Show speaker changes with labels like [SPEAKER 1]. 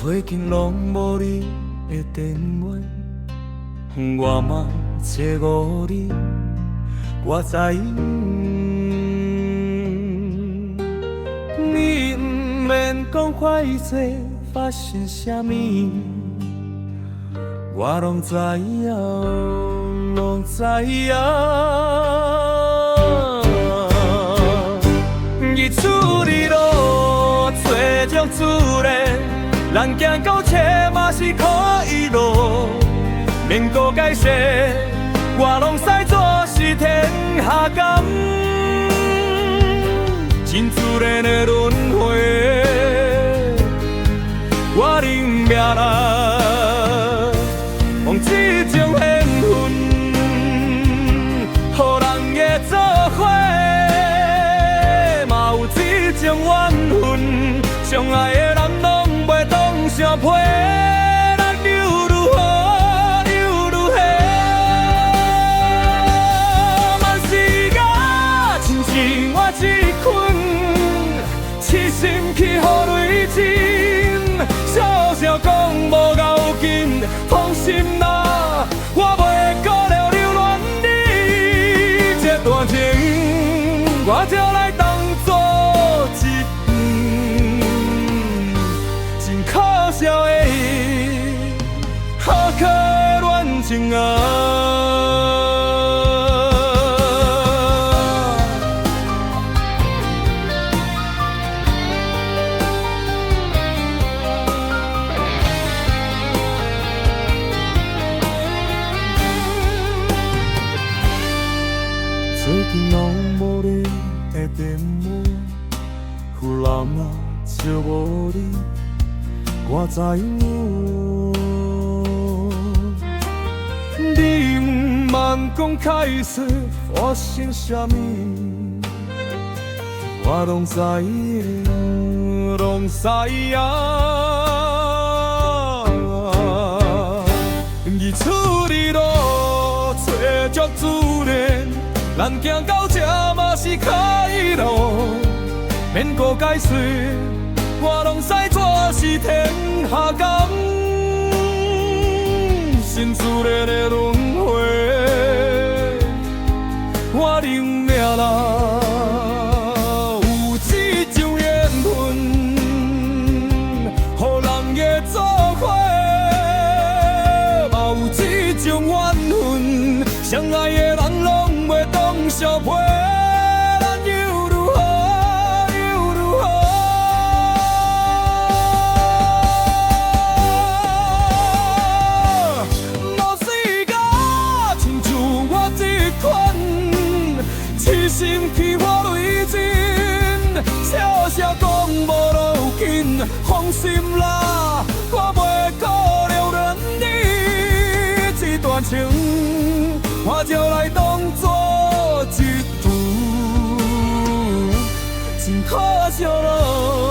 [SPEAKER 1] 找尽拢无你的电话，我嘛找无你，我知影，你不免讲快些发生啥物，我拢知影，拢知影。日出日落，找足自然，咱行到车嘛是可以路，免搁解释，我拢使做是天下感，真自然的轮回，我认命啦，往这种缘分，予人的做伙。这种缘分，相爱的人拢袂当相配，咱又如何又如何？万事甲亲像我一捆，痴心去予累尽，笑笑讲无要紧，放心啦，我袂顾了留恋你这段情，我就来当作。可笑的好可恋情啊！最近拢无你的电话，有人啊笑无你。我知影，你不茫讲开始发生啥物，我拢知影，拢知影。日出日落，找足自然，咱行到这嘛是可以路，免搁解释。我拢使做是天下感，真自然的轮回，我认命啦。有这种缘分，予人的做伙，嘛有这种缘分，相爱的人拢袂当相配。心去我累尽，笑笑讲无路紧，放心啦，我袂顾留恋你这段情，我就来当作一段真可笑咯。